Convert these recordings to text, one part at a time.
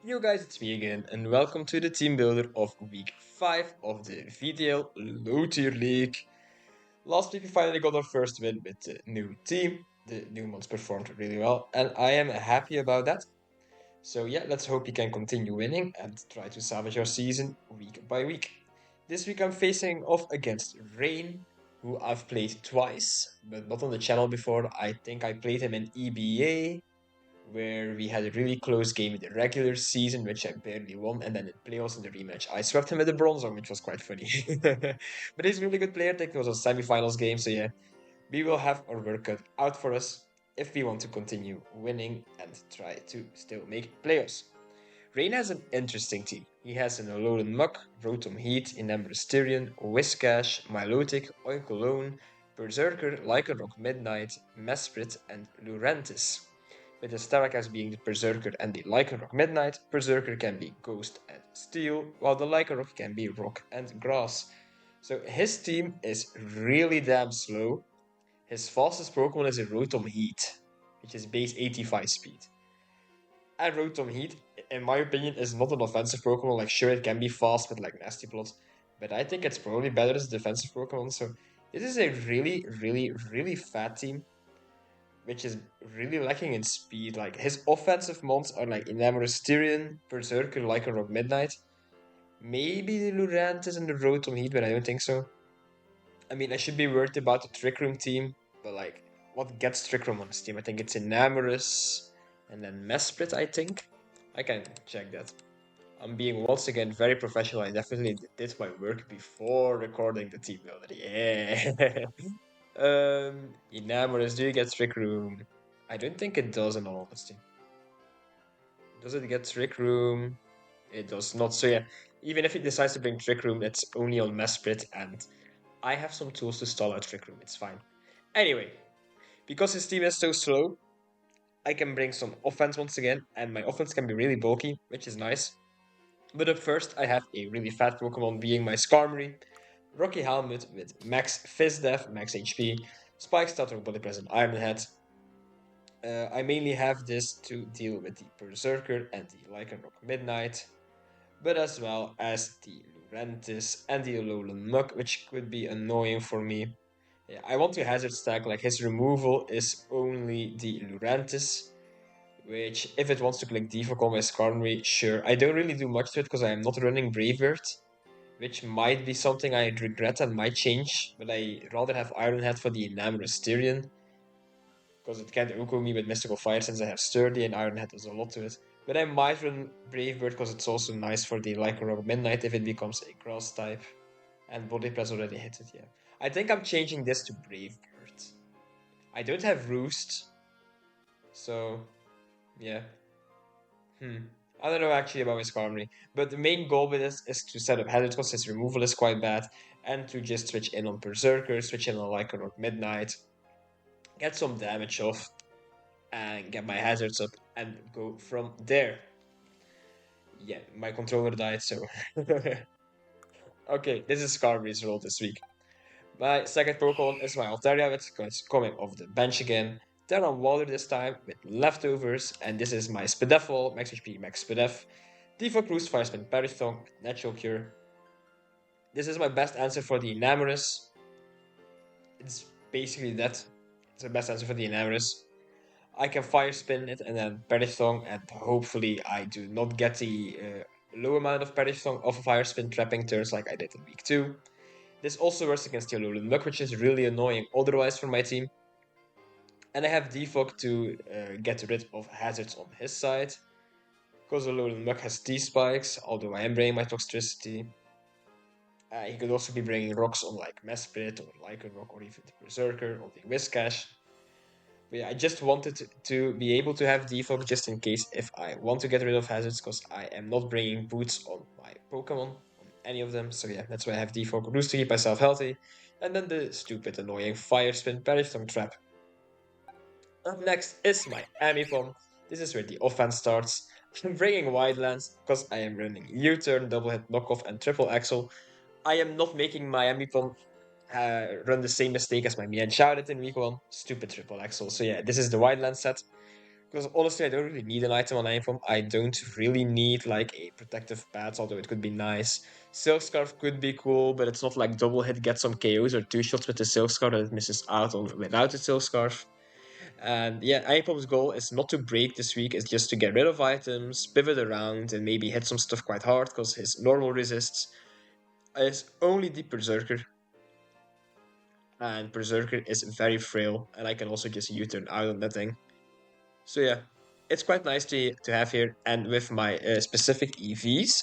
Yo guys, it's me again, and welcome to the team builder of week 5 of the VDL Low Tier League. Last week we finally got our first win with the new team. The new ones performed really well, and I am happy about that. So yeah, let's hope we can continue winning and try to salvage our season week by week. This week I'm facing off against Rein, who I've played twice, but not on the channel before. I think I played him in EBA, where we had a really close game in the regular season, which I barely won, and then in playoffs in the rematch, I swept him with the bronze arm, which was quite funny. But he's a really good player. I think it was a semi-finals game, so yeah, we will have our work cut out for us if we want to continue winning and try to still make playoffs. Rein has an interesting team. He has an Alolan Muck, Rotom Heat, Inamber Styrian, Whiscash, Milotic, Oinkologne, Berserker, Lycanroc Midnight, Mesprit, and Lurantis. With the Staracast being the Berserker and the Lycanroc Midnight, Berserker can be Ghost and Steel, while the Lycanroc can be Rock and Grass. So his team is really damn slow. His fastest Pokemon is a Rotom Heat, which is base 85 speed. And Rotom Heat, in my opinion, is not an offensive Pokemon. Like, sure, it can be fast with like Nasty Plot, but I think it's probably better as a defensive Pokemon. So this is a really fat team, which is really lacking in speed. Like, his offensive mons are like Enamorous Tyrion, Berserker, Lycanroc Midnight. Maybe the Lurantis and the Rotom Heat, but I don't think so. I mean, I should be worried about the Trick Room team, but like, what gets Trick Room on this team? I think it's Enamorous, and then Mesprit, I think. I can check that. I'm being once again very professional. I definitely did my work before recording the team builder. Yeah. Enamorous, do you get Trick Room? I don't think it does, in all honesty. Does it get Trick Room? It does not. So yeah, even if it decides to bring Trick Room, it's only on Mesprit, and I have some tools to stall out Trick Room. It's fine. Anyway, because his team is so slow, I can bring some offense once again, and my offense can be really bulky, which is nice. But up first, I have a really fat Pokemon being my Skarmory, Rocky Helmet with max Fizz Def, max HP, Spike Stutter, Body Press, and Iron Head. I mainly have this to deal with the Berserker and the Lycanroc Midnight, but as well as the Lurantis and the Alolan Muk, which could be annoying for me. Yeah, I want to hazard stack, like his removal is only the Lurantis, which if it wants to click Defog on my Skarmory, sure. I don't really do much to it because I am not running Bravebird, which might be something I regret and might change, but I rather have Iron Head for the Enamorous Styrian, because it can't Oko me with Mystical Fire since I have Sturdy and Iron Head does a lot to it. But I might run Bravebird because it's also nice for the Lycanroc Midnight if it becomes a Grass type. And Body Press already hit it, yeah. I think I'm changing this to Bravebird. I don't have Roost, so yeah. I don't know actually about my Skarmory, but the main goal with this is to set up hazards because his removal is quite bad, and to just switch in on Berserker, switch in on Lycanroc Midnight, get some damage off, and get my hazards up, and go from there. Yeah, my controller died, so... Okay, this is Skarmory's role this week. My second Pokemon is my Altaria, which is coming off the bench again. Then on Water this time with leftovers, and this is my Spadeffel, Max HP, Max Spadef. Default Roost, Fire Spin, Parrythong, Natural Cure. This is my best answer for the Enamorous. It's basically that. It's the best answer for the Enamorous. I can Fire Spin it and then Parrythong, and hopefully I do not get the low amount of Parrythong off of Fire Spin trapping turns like I did in week 2. This also works against the Alolan Muk, which is really annoying otherwise for my team. And I have Defog to get rid of hazards on his side. Because Alolan Muk has T-Spikes, although I am bringing my Toxtricity. He could also be bringing rocks on like Mesprit or Lycanroc or even the Berserker or the Whiscash. But yeah, I just wanted to be able to have Defog just in case if I want to get rid of hazards, because I am not bringing boots on my Pokemon, on any of them. So yeah, that's why I have Defog. Roost to keep myself healthy. And then the stupid, annoying Fire Spin Parrythong Trap. Up next is my AMBIPOM. This is where the offense starts. I'm bringing Wildlands because I am running U-turn, double hit, knockoff, and triple axle. I am not making my AMBIPOM run the same mistake as my MIENSHAO did in week 1. Stupid triple axle. So yeah, this is the Wildlands set. Because honestly, I don't really need an item on AMBIPOM. I don't really need like a protective pads, although it could be nice. Silk Scarf could be cool, but it's not like double hit, get some KOs or two shots with the Silk Scarf that it misses out on without the Silk Scarf. And yeah, AMBIPOM's goal is not to break this week, it's just to get rid of items, pivot around, and maybe hit some stuff quite hard, because his normal resists is only the Berserker. And Berserker is very frail, and I can also just U-turn out on that thing. So yeah, it's quite nice to have here. And with my specific EVs,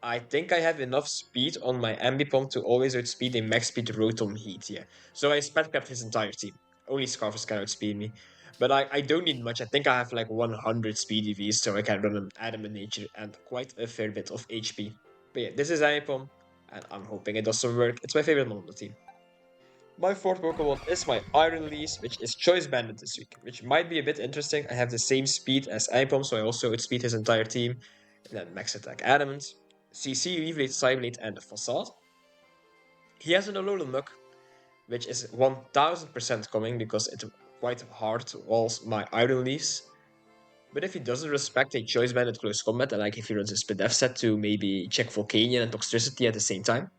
I think I have enough speed on my Ambipom to always outspeed a max speed Rotom Heat, yeah. So I sped capped his entire team. Only Scarfus can outspeed me. But I don't need much. I think I have like 100 speed EVs, so I can run an Adamant Nature and quite a fair bit of HP. But yeah, this is Ambipom, and I'm hoping it does some work. It's my favorite one on the team. My fourth Pokemon is my Iron Lease, which is Choice Banded this week, which might be a bit interesting. I have the same speed as Ambipom, so I also outspeed his entire team. And then Max Attack Adamant, CC, Weavblade, Psyblade, and Facade. He has an Alolan Muk, which is 1000% coming because it's quite hard to walls my Iron Lease. But if he doesn't respect a Choice Banded Close Combat, and like if he runs a Spidef set to maybe check Volcanion and Toxtricity at the same time,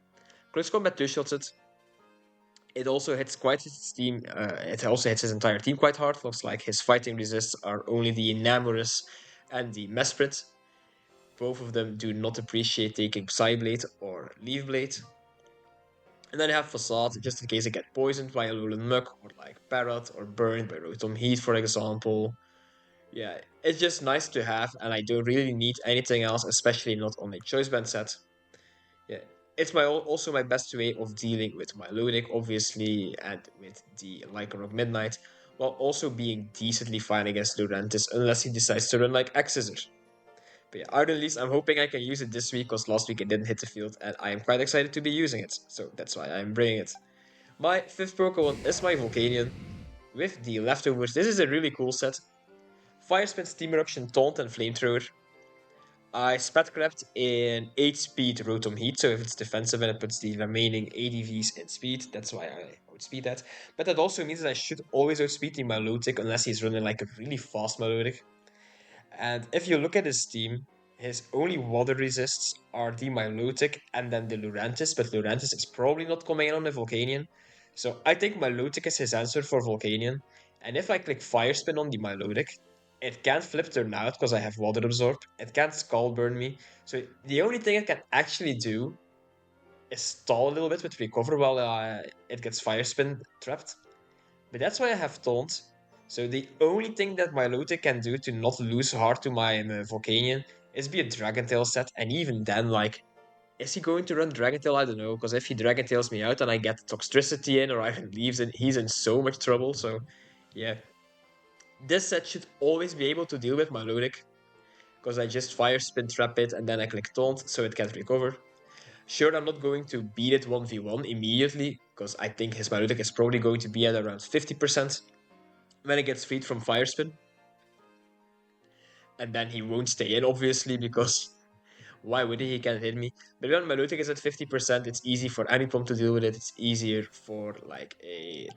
Close Combat two-shots it. It also hits quite his team. It also hits his entire team quite hard. Looks like his fighting resists are only the Enamorous and the Mesprit. Both of them do not appreciate taking Psyblade or Leaf Blade. And then I have Facade, just in case I get poisoned by a Alolan Muk, or like Parrot, or burned by Rotom Heat, for example. Yeah, it's just nice to have, and I don't really need anything else, especially not on a Choice Band set. Yeah, it's also my best way of dealing with my loading, obviously, and with the Lycanroc Midnight, while also being decently fine against Lurantis, unless he decides to run like X-Scissor. But yeah, out at least I'm hoping I can use it this week, because last week it didn't hit the field, and I am quite excited to be using it, so that's why I'm bringing it. My fifth Pokemon is my Volcanion, with the leftovers. This is a really cool set. Fire Spin, Steam Eruption, Taunt, and Flamethrower. I sped crept in 8 speed Rotom Heat, so if it's defensive and it puts the remaining ADVs in speed, that's why I outspeed that. But that also means that I should always outspeed the Milotic unless he's running like a really fast Milotic. And if you look at his team, his only water resists are the Milotic and then the Lurantis, but Lurantis is probably not coming in on the Volcanion. So I think Milotic is his answer for Volcanion. And if I click Fire Spin on the Milotic, it can't flip turn out because I have Water Absorb. It can't Scald Burn me. So the only thing it can actually do is stall a little bit with Recover while it gets Fire Spin trapped. But that's why I have Taunt. So the only thing that Milotic can do to not lose hard to my Volcanion is be a Dragon Tail set. And even then, like, is he going to run Dragon Tail? I don't know. Because if he Dragon Tails me out and I get Toxtricity in or Iron Leaves in, he's in so much trouble. So, yeah. This set should always be able to deal with Milotic, because I just Fire Spin trap it and then I click Taunt so it can't recover. Sure, I'm not going to beat it 1v1 immediately, because I think his Milotic is probably going to be at around 50% when it gets freed from Fire Spin. And then he won't stay in, obviously, because why would he? He can't hit me. But when Milotic is at 50%, it's easy for any pump to deal with it. It's easier for like a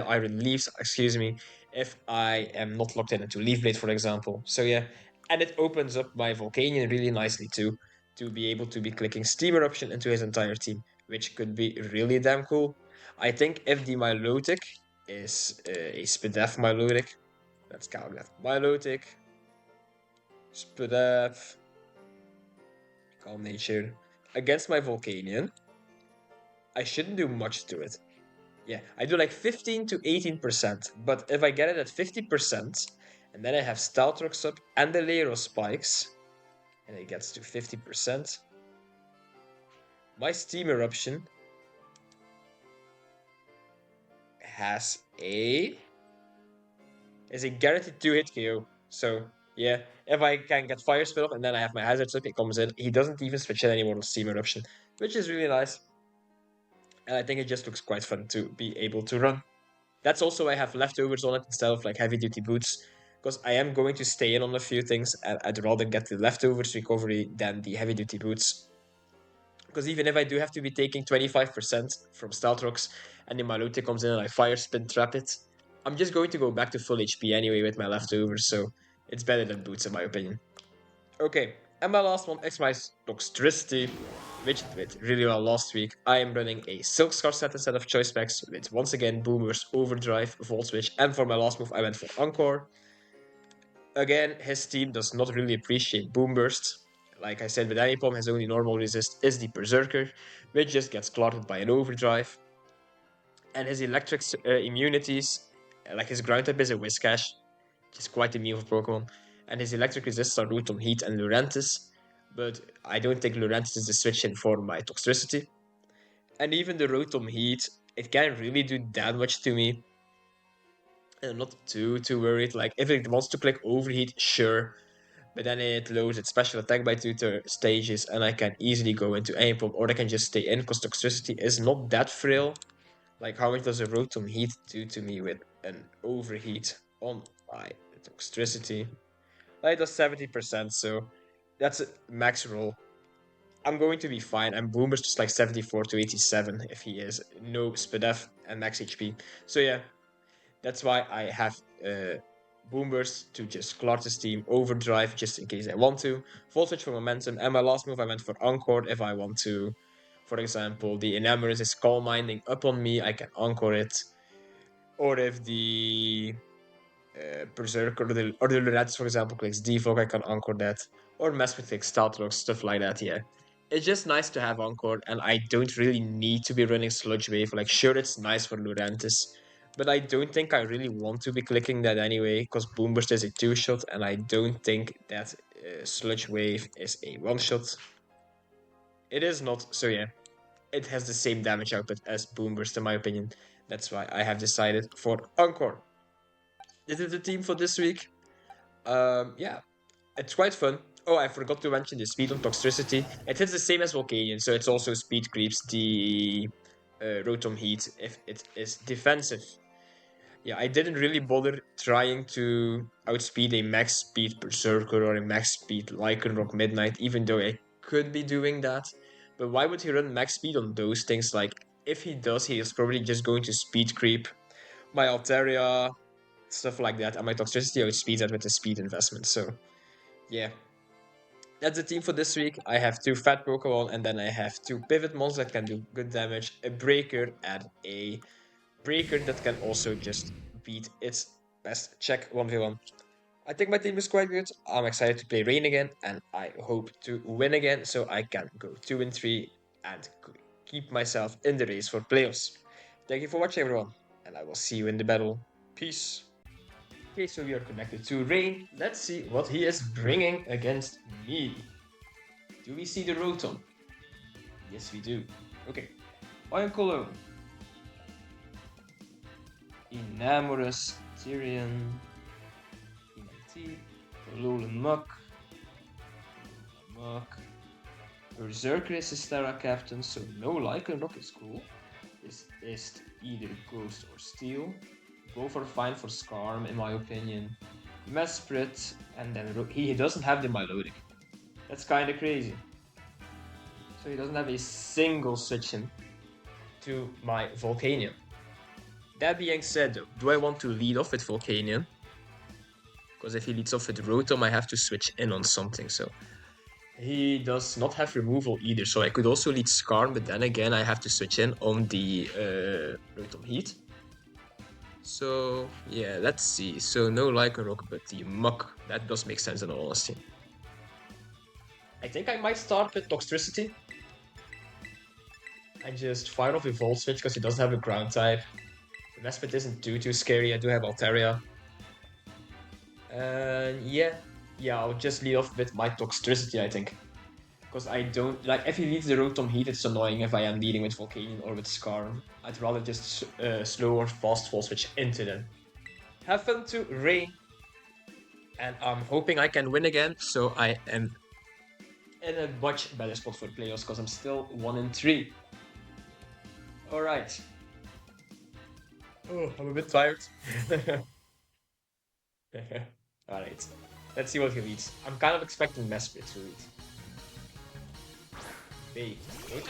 Iron Leaves, excuse me, if I am not locked into Leaf Blade, for example. So yeah, and it opens up my Volcanion really nicely too, to be able to be clicking Steam Eruption into his entire team, which could be really damn cool. I think if the Milotic is a Spidef Milotic, let's count that. Milotic, Spidef, Calm Nature. Against my Volcanion, I shouldn't do much to it. Yeah, I do like 15 to 18%, but if I get it at 50%, and then I have Staltrox up and the layer of spikes, and it gets to 50%, my Steam Eruption is a guaranteed 2-hit KO. So yeah, if I can get Fire Spit up and then I have my Hazards up, it comes in. He doesn't even switch in anymore to Steam Eruption, which is really nice. And I think it just looks quite fun to be able to run. That's also why I have leftovers on it instead of like heavy duty boots, because I am going to stay in on a few things, and I'd rather get the leftovers recovery than the heavy duty boots. Because even if I do have to be taking 25% from Staltrox and the Milotic comes in and I Fire Spin trap it, I'm just going to go back to full HP anyway with my leftovers, so it's better than boots in my opinion. Okay, and my last one is my Toxtricity, which did really well last week. I am running a Silk Scar set instead of Choice Specs with once again Boomers, Overdrive, Volt Switch, and for my last move I went for Encore. Again, his team does not really appreciate Boom Burst. Like I said with AMBIPOM, his only normal resist is the Berserker, which just gets clotted by an Overdrive. And his electric immunities, like his ground type is a Whiscash, which is quite immune for Pokemon. And his electric resists are Rotom Heat and Lurantis, but I don't think Lurantis is the switch in for my Toxtricity. And even the Rotom Heat, it can't really do that much to me. And I'm not too worried. Like, if it wants to click Overheat, sure. But then it lowers its special attack by 2 stages, and I can easily go into AMBIPOM, or I can just stay in, because Toxtricity is not that frail. Like, how much does a Rotom Heat do to me with an Overheat on my Toxtricity? Like, it does 70%, so that's a max roll. I'm going to be fine. I'm Boomer's just like 74 to 87 if he is no SPDF and max HP. So yeah, that's why I have Boomers to just clot his team, Overdrive just in case I want to, Volt Switch for momentum, and my last move I went for Encore if I want to. For example, the Enamorous is Calm Minding up on me, I can Encore it. Or if the Berserker or the Lurantis, for example, clicks Defog, I can Encore that. Or mess with like Staltrock, stuff like that, yeah. It's just nice to have Encore, and I don't really need to be running Sludge Wave. Like, sure, it's nice for Lurantis, but I don't think I really want to be clicking that anyway, because Boomburst is a 2-shot, and I don't think that Sludge Wave is a 1-shot. It is not, so yeah. It has the same damage output as Boomburst, in my opinion. That's why I have decided for Encore. This is the team for this week. Yeah, it's quite fun. Oh, I forgot to mention the speed on Toxtricity. It hits the same as Volcanion, so it's also speed creeps the Rotom Heat if it is defensive. Yeah, I didn't really bother trying to outspeed a max speed Berserker or a max speed Lycanroc Midnight, even though I could be doing that. But why would he run max speed on those things? Like, if he does, he is probably just going to speed creep my Altaria, stuff like that, and my Toxtricity outspeeds that with a speed investment, so yeah. That's the team for this week. I have 2 fat Pokemon, and then I have 2 pivot mons that can do good damage, a breaker, and a breaker that can also just beat its best check 1v1. I think my team is quite good. I'm excited to play Rein again, and I hope to win again so I can go 2-3 and keep myself in the race for playoffs. Thank you for watching, everyone, and I will see you in the battle. Peace. Okay, so we are connected to Rein. Let's see what he is bringing against me. Do we see the Rotom? Yes, we do. Okay. Iron Cologne. Enamorous, Tyrion, EMT, Alolan Muck, Berserker is his Terra Captain, so no Lycanroc is cool. This is either Ghost or Steel. Both are fine for Skarm, in my opinion. Mesprit, and then he doesn't have the Milotic. That's kinda crazy. So he doesn't have a single switch in to my Volcanion. That being said, though, do I want to lead off with Volcanion? Because if he leads off with Rotom, I have to switch in on something, so... He does not have removal either, so I could also lead Skarm, but then again, I have to switch in on the Rotom Heat. So, yeah, let's see. So, no Lycanroc, but the Muck. That does make sense in all honesty. I think I might start with Toxtricity. I just fire off a Volt Switch because he doesn't have a ground type. The Mesprit isn't too scary. I do have Altaria. Yeah, I'll just lead off with my Toxtricity, I think. Because I don't... Like, if he leads the Rotom Heat, it's annoying if I am leading with Volcanion or with Skarm. I'd rather just slow or fast Volt Switch into them. Have fun to Rein. And I'm hoping I can win again, so I am in a much better spot for playoffs, because I'm still 1-3. Alright. Oh, I'm a bit tired. Alright. Let's see what he leads. I'm kind of expecting Mesprit to lead. Hey, good.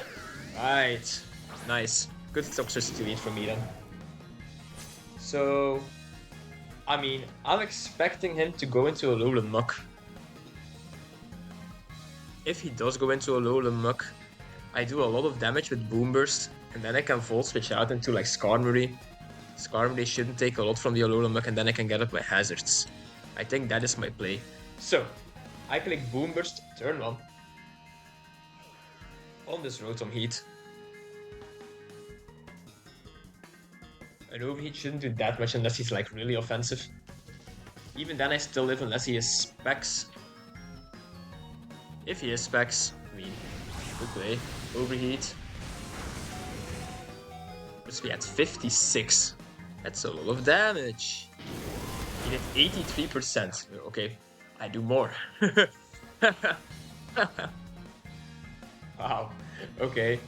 Right. Nice. Good Toxtricity lead from me then. So, I mean, I'm expecting him to go into a Alolan Muck. If he does go into a Alolan Muck, I do a lot of damage with Boom Burst, and then I can Volt Switch out into like Skarmory. Skarmory shouldn't take a lot from the Alolan Muck, and then I can get up my hazards. I think that is my play. So, I click Boom Burst, turn 1. On this Rotom Heat. An Overheat shouldn't do that much unless he's like really offensive. Even then I still live unless he is Specs. If he is Specs, I mean, good play. Overheat. Must be at 56. That's a lot of damage. He did 83%. Okay, I do more. Wow. Okay.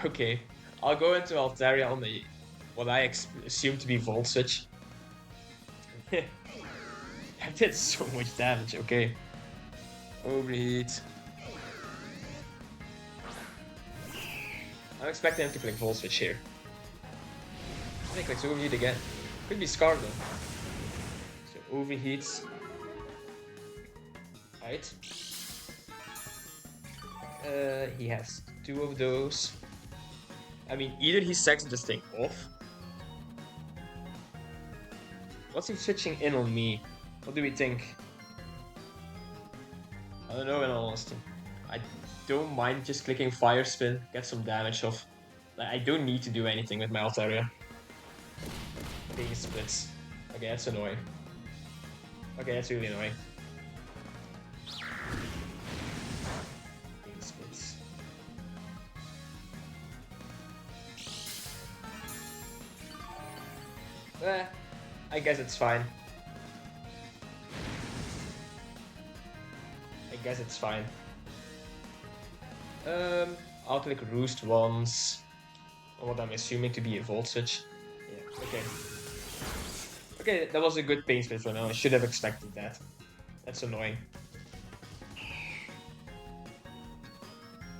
Okay. I'll go into Altaria on the what I assume to be Volt Switch. That did so much damage. Okay. Overheat. I'm expecting him to click Volt Switch here. I think clicks Overheat again. Could be Scar though. So Overheats. Right. He has 2 of those. I mean, either he sacks this thing off. What's he switching in on me? What do we think? I don't know, in all honesty. I don't mind just clicking Fire Spin, get some damage off. Like, I don't need to do anything with my Altaria. Taking splits. Okay, that's annoying. Okay, that's really annoying. Taking splits. I guess it's fine. I'll click Roost once. On what I'm assuming to be a Volt Switch. Yeah, okay. Okay, that was a good pain split for now. I should have expected that. That's annoying.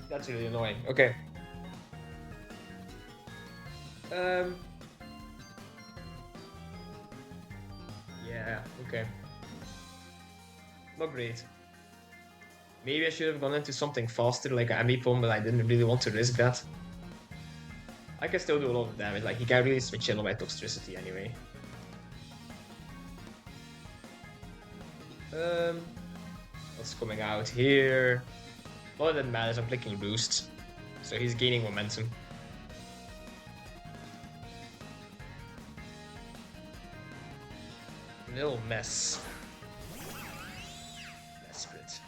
That's really annoying. Okay. Yeah, okay. Not great. Maybe I should have gone into something faster like AMBIPOM, but I didn't really want to risk that. I can still do a lot of damage, like he can really switch in on my Toxtricity anyway. What's coming out here? All that matters, I'm clicking Boost. So he's gaining momentum. Little mess. Desperate.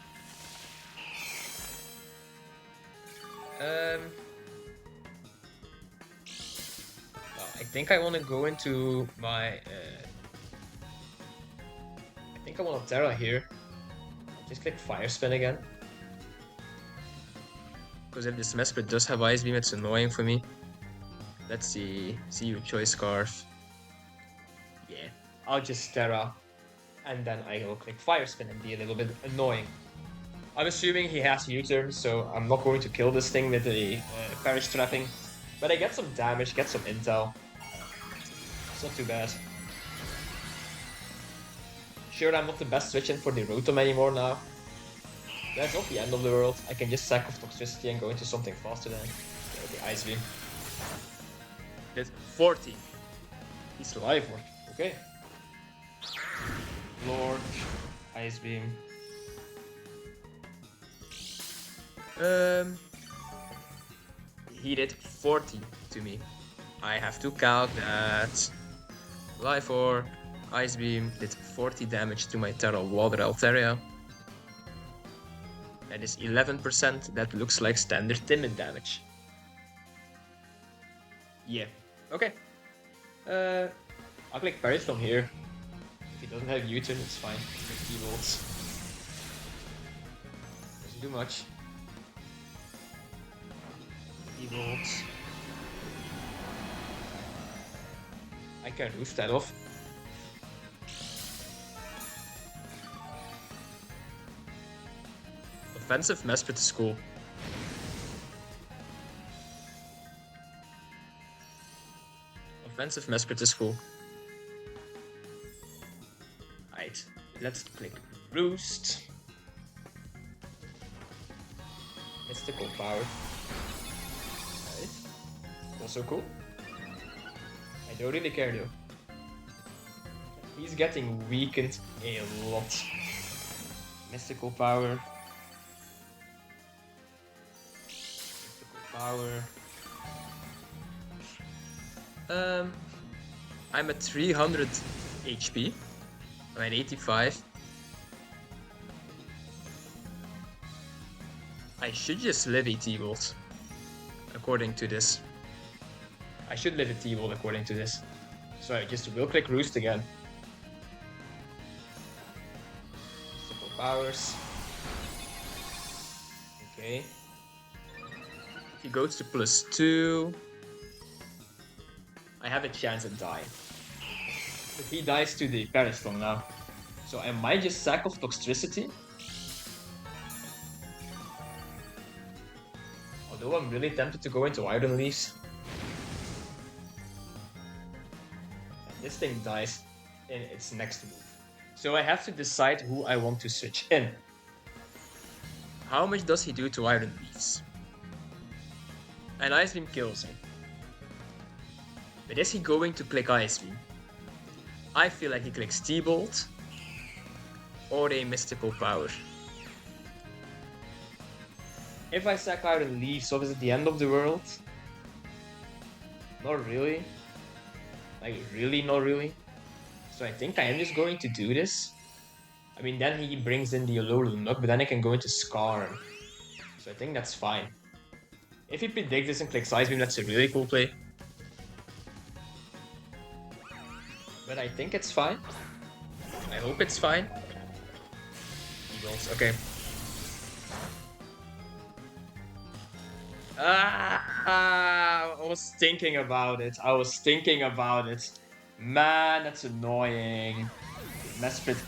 Well, I think I want to go into my. I think I want to Terra here. Just click Fire Spin again. Because if this Mesprit does have Ice Beam, it's annoying for me. Let's see. See your Choice Scarf. Yeah. I'll just Terra, and then I will click Fire Spin and be a little bit annoying. I'm assuming he has U-turn, so I'm not going to kill this thing with the Perish Trapping. But I get some damage, get some intel. It's not too bad. Sure, I'm not the best switch-in for the Rotom anymore now. That's not the end of the world. I can just sack off Toxtricity and go into something faster than the Ice Beam. Did 40. He's live work. Okay. Lord, Ice Beam. He did 40 to me. I have to calc that. Life Orb, Ice Beam did 40 damage to my Terra Water Altaria. That is 11%. That looks like standard timid damage. Yeah. Okay. I'll click Perish from here. If he doesn't have U-turn, it's fine. 50 volts. Doesn't do much. 50 volts. I can roost that off. Offensive Mesprit is cool. Offensive Mesprit is cool. Right, let's click Roost. Mystical Power. Right. Also cool. I don't really care though. He's getting weakened a lot. Mystical Power. Mystical Power. I'm at 300 HP. I'm at 85. I should just live a T-Bolt, according to this. I should live a T-Bolt according to this. So I just will click Roost again. Mystical Powers. Okay. He goes to +2. I have a chance at dying. But he dies to the Periston now. So I might just sack off Toxtricity. Although I'm really tempted to go into Iron Leaves. And this thing dies in its next move. So I have to decide who I want to switch in. How much does he do to Iron Leaves? An Ice Beam kills him. But is he going to click Ice Beam? I feel like he clicks T-Bolt or a Mystical Power. If I sack Iron Leaf, so is it the end of the world? Not really. Like, really not really. So I think I am just going to do this. I mean, then he brings in the Alolan Nook, but then I can go into Scar. So I think that's fine. If he predicts this and clicks Ice Beam, that's a really cool play. But I think it's fine. I hope it's fine. Eagles, okay. I was thinking about it. Man, that's annoying. Mesprit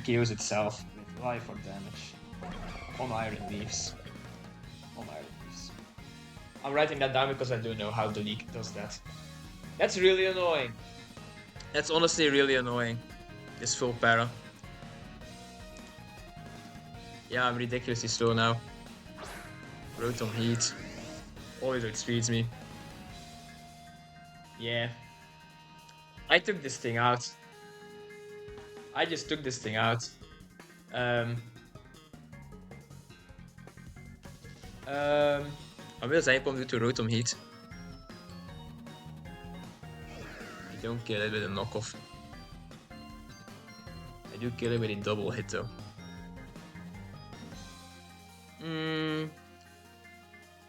KOs itself with life or damage. On Iron Leaves. I'm writing that down because I don't know how the league does that. That's really annoying. That's honestly really annoying. This full para. Yeah, I'm ridiculously slow now. Rotom Heat. Always outspeeds me. Yeah. I took this thing out. I just took this thing out. Wat wil AMBIPOM do to Rotom Heat? I don't kill it with a knockoff. I do kill it with a double hit though.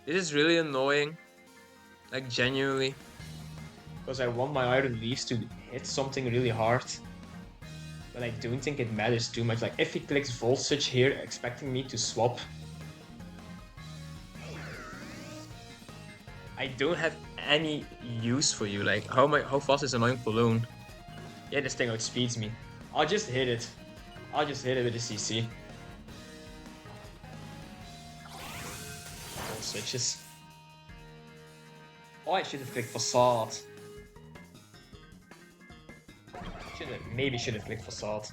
This is really annoying. Like genuinely. Because I want my Iron Leaves to hit something really hard. But I don't think it matters too much. Like if he clicks Volt Switch here, expecting me to swap. I don't have any use for you. Like how fast is Annoying Cologne? Yeah, this thing outspeeds me. I'll just hit it. I'll just hit it with a CC. Volt switches. Oh, I should have clicked Facade. Maybe should have clicked Facade.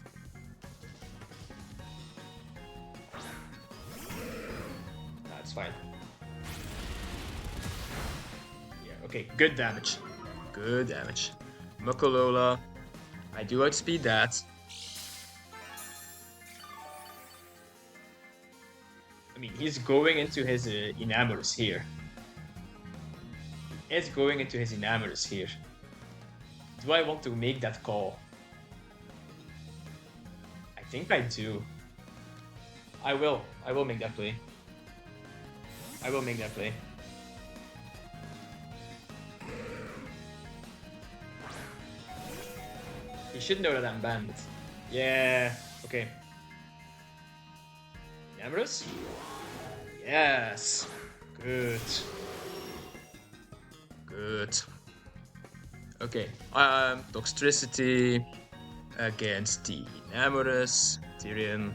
That's fine. Yeah, okay, good damage. Good damage. Mukalola. I do outspeed that. I mean, he's going into his Enamorous here. He's going into his Enamorous here. Do I want to make that call? I think I do. I will make that play. I will make that play. He should know that I'm banned. Yeah, okay. Enamorous? Yes. Good. Good. Okay. Toxtricity against the Enamorous. Tyrion.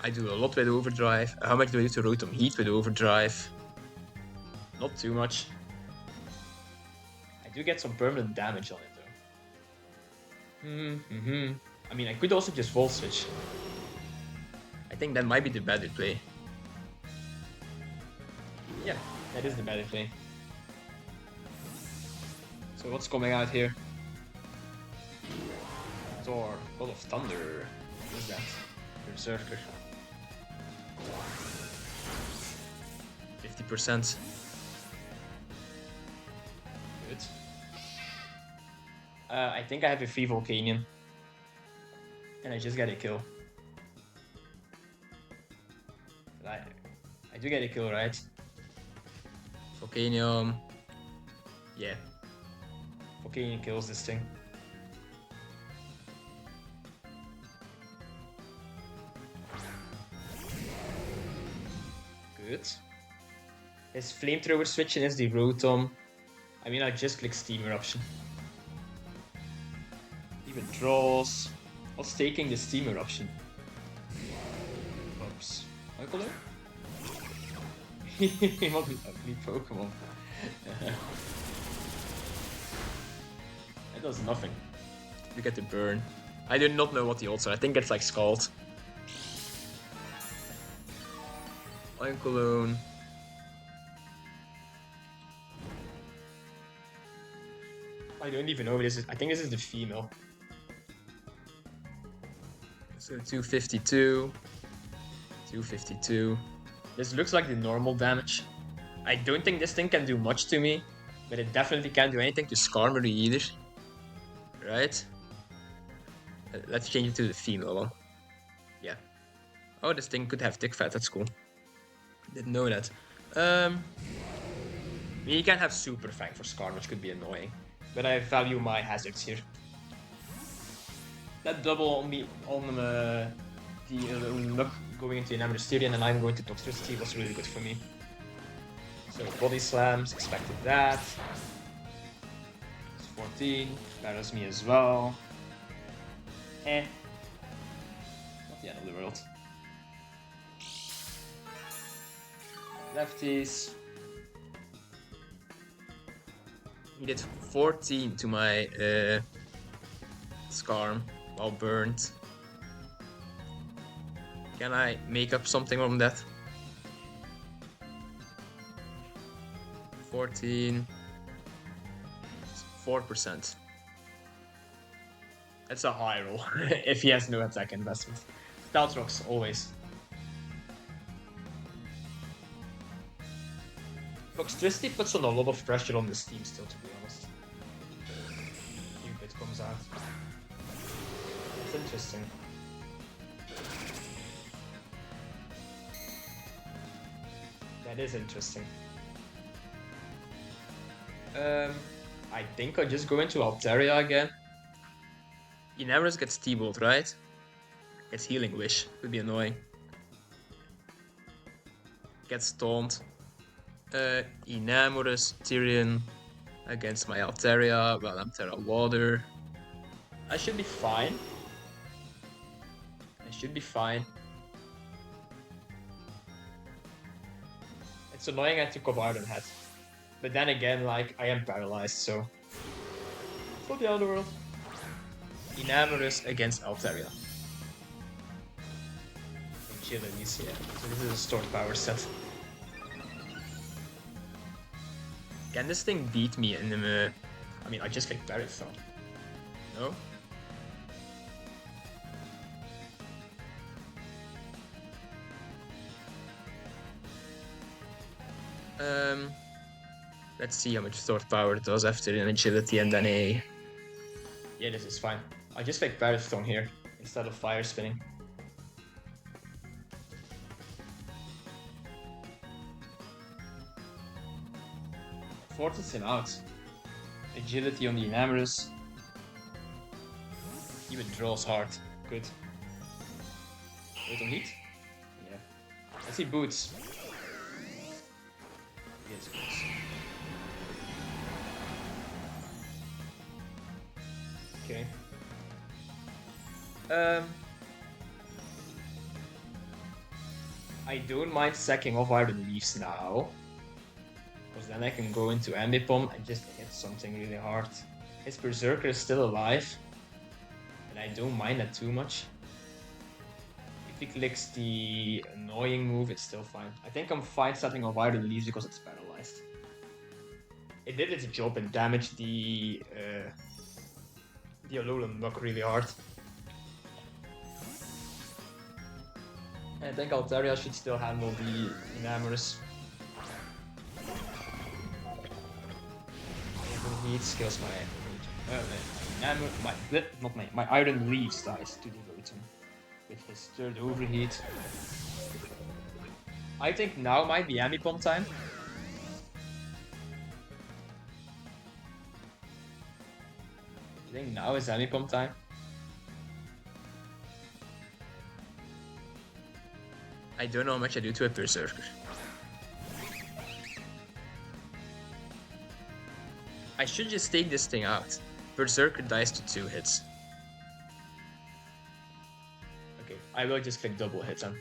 I do a lot with Overdrive. How much do I do to Rotom Heat with Overdrive? Not too much. I do get some permanent damage on it though. I mean, I could also just Volt Switch. I think that might be the better play. Yeah, that is the better play. So what's coming out here? Thor, God of Thunder. What is that? Berserker. 50%. Good. I think I have a free Volcanion. And I just get a kill. I do get a kill, right? Volcanion. Yeah. Volcanion kills this thing. Good. His flamethrower switching is the Rotom. I mean, I just click Steam Eruption. He withdraws. What's taking the Steam Eruption? Oops. Michael? He must be ugly Pokemon. That does nothing. You get the burn. I do not know what the ults are. I think it's like Scald. Iron Cologne. I don't even know what this is. I think this is the female. So 252. 252. This looks like the normal damage. I don't think this thing can do much to me, but it definitely can't do anything to Skarmory either. Right? Let's change it to the female one. Yeah. Oh, this thing could have Tick Fat. That's cool. Didn't know that. You can have Super Fang for Skarn, which could be annoying. But I value my hazards here. That double on me on the luck going into an Mysterian and I'm going to Toxtricity was really good for me. So Body Slams, expected that. It's 14, barrels me as well. Not the end of the world. Lefties. He did 14 to my Skarm while burnt. Can I make up something from that? 14. 4%. That's a high roll if he has no attack investment. Stealth Rocks, always. Toxtricity puts on a lot of pressure on this team still, to be honest. Cupid comes out. That's interesting. That is interesting. I think I just go into Altaria again. Enamorous gets T-Bolt, right? Gets Healing Wish. Could be annoying. Gets Taunt. Enamorous, Tyrion against my Altaria. Well, I'm Terra Water. I should be fine. I should be fine. It's annoying I took off Iron Head. But then again, like, I am paralyzed, so... It's not the end of the world. Enamorous against Altaria. Agilities, yeah. So this is a stored power set. Can this thing beat me in the... I mean, I just clicked Marathon. No? Let's see how much stored power it does after an agility and then a... Yeah, this is fine. I just clicked Marathon here instead of Fire Spinning. Forces him out. Agility on the Enamorous. He withdraws hard. Good. Wait on heat? Yeah. I see boots. Yes, boots. Okay. I don't mind sacking off Iron Leaves now. Because then I can go into AMBIPOM and just hit something really hard. His Berserker is still alive, but I don't mind that too much. If he clicks the annoying move, it's still fine. I think I'm fine setting on Iron Leaves because it's paralyzed. It did its job and damaged the Alolan Muk really hard. I think Altaria should still handle the Enamorous. Overheat kills my Iron Leaves dies to the Rotom with his third overheat. I think now might be AMBIPOM time. I think now is AMBIPOM time. I don't know how much I do to a Berserker. I should just take this thing out. Berserker dies to 2 hits. Okay, I will just click double hit him.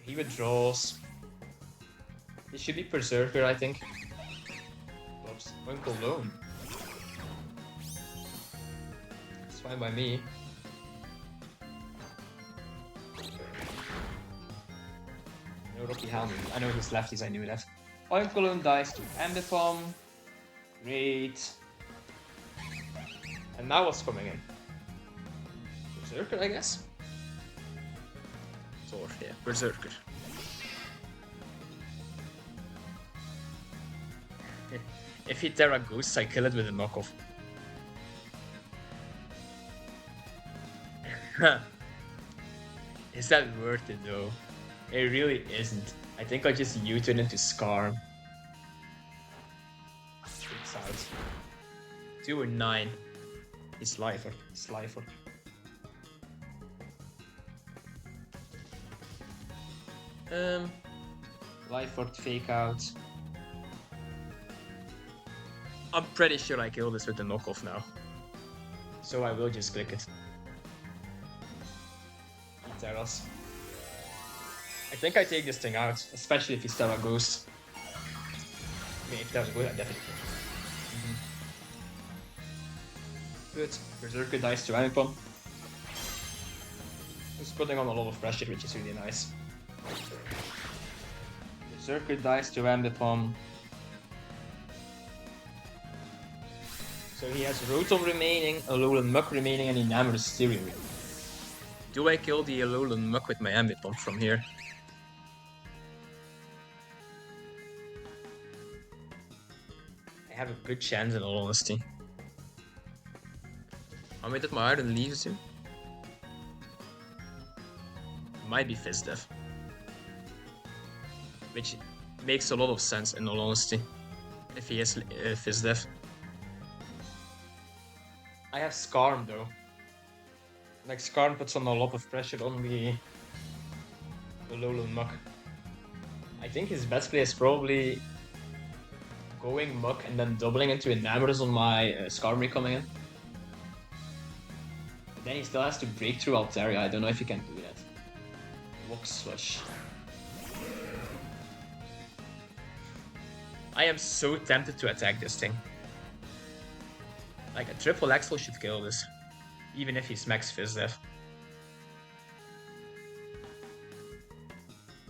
He withdraws. This should be Berserker, I think. Oops, Uncle Lone. It's fine by me. No Rocky Helmet. I know he's lefties, I knew that. Uncle Lone dies to AMBIPOM. Great. And now what's coming in? Berserker, I guess? Or, yeah, Berserker. If he Terra Ghosts, I kill it with a knockoff. Is that worth it though? It really isn't. I think I just U-turn into Scarm. It's out. 2 and 9. He's Slifer. Slifer. Liford fake out. I'm pretty sure I kill this with the knockoff now. So I will just click it. Terras. I think I take this thing out, especially if he's Terra Ghost. I mean, if Terra Ghost, I definitely kill. Good. Berserker dies to AMBIPOM. He's putting on a lot of pressure, which is really nice. Berserker dies to AMBIPOM. So he has Rotom remaining, Alolan Muk remaining, and Enamorous Stereo remaining. Do I kill the Alolan Muk with my AMBIPOM from here? I have a good chance in all honesty. How many did my Iron Leaves do? Might be Fizz Def. Which makes a lot of sense in all honesty. If he has Fizz Def. I have Scarm though. Like Scarm puts on a lot of pressure on the Alolan Muk. I think his best play is probably going Muk and then doubling into Enamorous on my Skarmory coming in. But then he still has to break through Altaria. I don't know if he can do that. Rock Slush. I am so tempted to attack this thing. Like a triple Axel should kill this. Even if he smacks Fizz Def.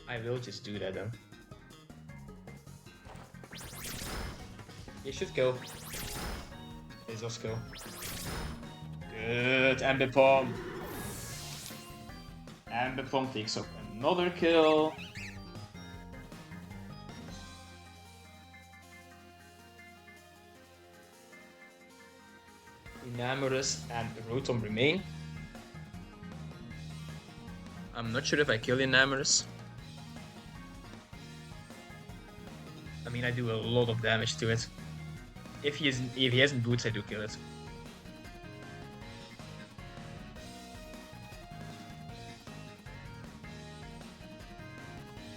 I will just do that then. He should kill. He does kill. Good, AMBIPOM. AMBIPOM takes up another kill. Enamorous and Rotom remain. I'm not sure if I kill Enamorous. I mean, I do a lot of damage to it. If he hasn't boots, I do kill it.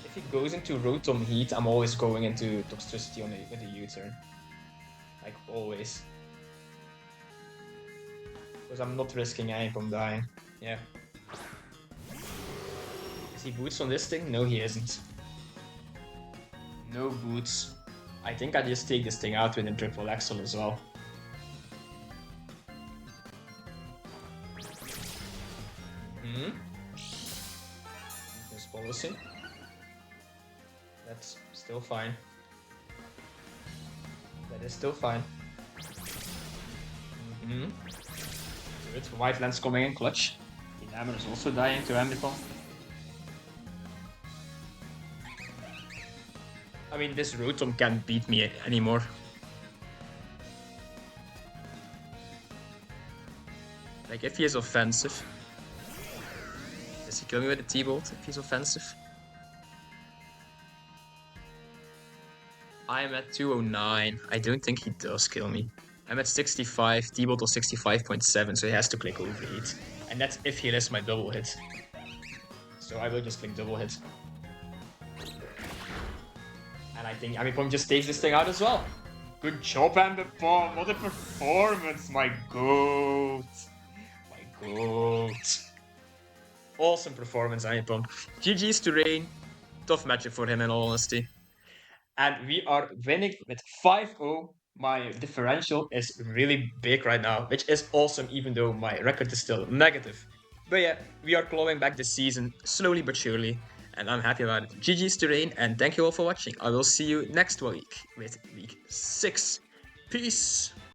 If he goes into Rotom Heat, I'm always going into Toxtricity with a U-turn. Like always. Because I'm not risking anything dying. Yeah. Is he boots on this thing? No, he isn't. No boots. I think I just take this thing out with a triple axle as well. This policy. That's still fine. That is still fine. Good. White lens coming in clutch. Enamor is also dying to AMBIPOM. I mean, this Rotom can't beat me anymore. Like, if he is offensive. Does he kill me with a T-Bolt if he's offensive? I'm at 209. I don't think he does kill me. I'm at 65. T-Bolt was 65.7, so he has to click overheat. And that's if he lists my double hit. So I will just click double hit. And I think AMBIPOM just takes this thing out as well. Good job, AMBIPOM. What a performance, my goat. My goat. Awesome performance, AMBIPOM. GG's to Rein. Tough matchup for him, in all honesty. And we are winning with 5-0. My differential is really big right now, which is awesome, even though my record is still negative. But yeah, we are clawing back this season, slowly but surely, and I'm happy about it. GG's to Rein, and thank you all for watching. I will see you next week with week 6. Peace!